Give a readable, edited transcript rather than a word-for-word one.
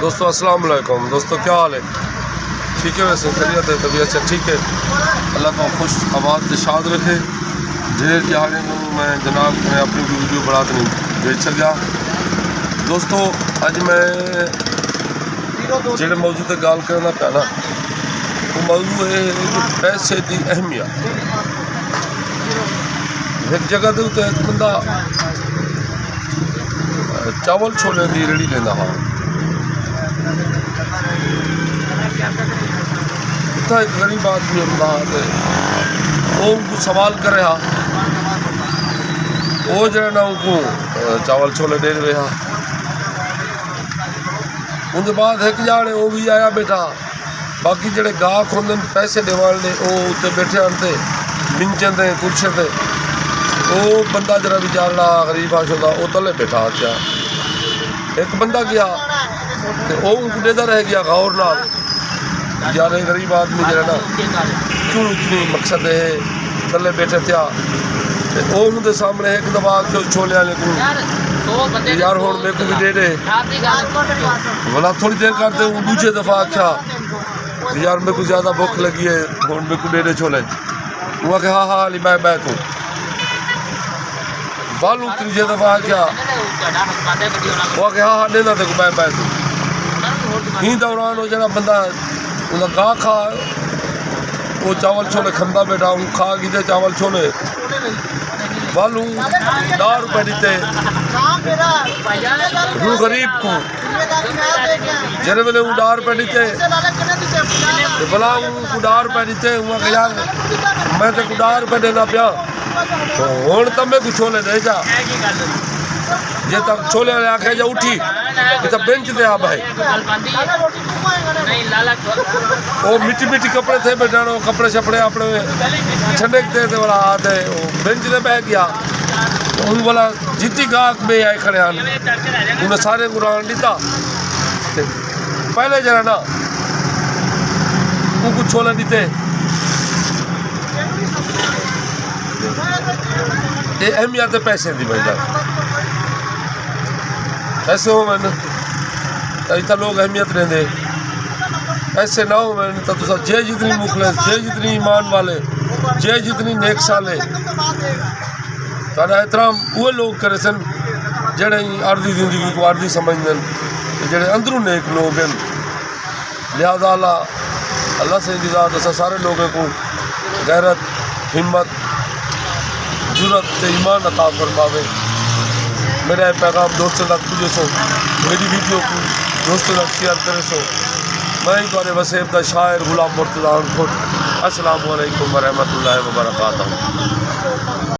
दोस्तों अस्सलाम वालेकुम। दोस्तों क्या हाल है? ठीक है, वैसे खैरियत है, तबीयत से ठीक है। अल्लाह को खुश आबाद शाद रखे। ढेर जहाने मैं जनाब मैं अपनी वीडियो बढ़ाते नहीं भेज सकिया। दोस्तों अज मैं जेड़े मौजू से गाल करना पैना वो मौजू है पैसे की अहमियत। एक जगह के उत्ते एक बंदा चावल छोले की रेड़ी लेंदा हाँ। इतना एक गरीब आदमी होंदा वो उनको सवाल करे हा, वो जो ना उनको चावल छोले दे रहे हा। उनके बाद एक जाने वो भी आया बैठा, बाकी जेडे गाहक होंगे पैसे देवान ले वो उत्ते बैठे आते बिंचन से कुर्से से। वो बंदा जरा बेचारा गरीब आशुदा वो तले बैठा क्या। एक बंदा गया तो वो उनको देता रह गया गौर नाल यार गरीब आदमी जरा ना क्यों इतनी मकसद है तले बैठे थे। वो उनके सामने एक दबा के छोले वाले को यार हो मेरे को भी दे दे बोला। थोड़ी देर करते वो दूसरे दफा आख्या यार मेरे को ज़्यादा भूख लगी है और मेरे को दे दे छोले। वो आखे हाँ हाँ अली मैं बैक हूँ बालू। तीसरी दफा आख्या वो आखे हाँ हाँ देना देखो मैं बैक हूँ। ही दौरान वो जरा बंदा उनका गा खा वो चावल छोले खंदा बैठा हूँ खा गए चावल छोले बालू 10 रुपये दीते रू गरीब को जरे वेले वो 10 रुपये दीते भला उनको 10 रुपये दीते हुआ कि यार मैं तो 10 रुपये देना पिया तो हूँ तो मैं कुछ छोले दे जा जे तक छोले वाले आखे जा उठी तो बेंच दे आ भाई। वो मिट्टी मिट्टी कपड़े थे बेटा कपड़े शपड़े अपने छड़े थे वाला आते वो बेंच दे बह गया। उन बोला जितनी गाहक में आए खड़े हैं उन्हें सारे को रान दीता। पहले जरा ना वो कुछ छोले दीते ये अहमियत है पैसे दी भाई साहब। ऐसे हो मैंने इतना लोग अहमियत नहीं दे ऐसे ना हो मैंने तो तुसा जे जितनी मुखलिस जे जितनी ईमान वाले जे जितनी नेक साले तारा एहतराम वो लोग करे सन जेड़े अर्दी जिंदगी को अर्दी समझते जेड़े अंदरों नेक लोग हैं। लिहाजा अल्लाह से इंतजार दसा सारे लोगों को गैरत हिम्मत जुरत से ईमान अता फरमावे। मेरा पैगाम दोस्तों तक पुजे सो मेरी वीडियो को दोस्तों तक शेयर करे सो। मैं ही तुम्हारे वसेब दा शायर गुलाम मुर्तज़ा खुद। अस्सलामु अलैकुम व रहमतुल्लाहि व बरकातहू।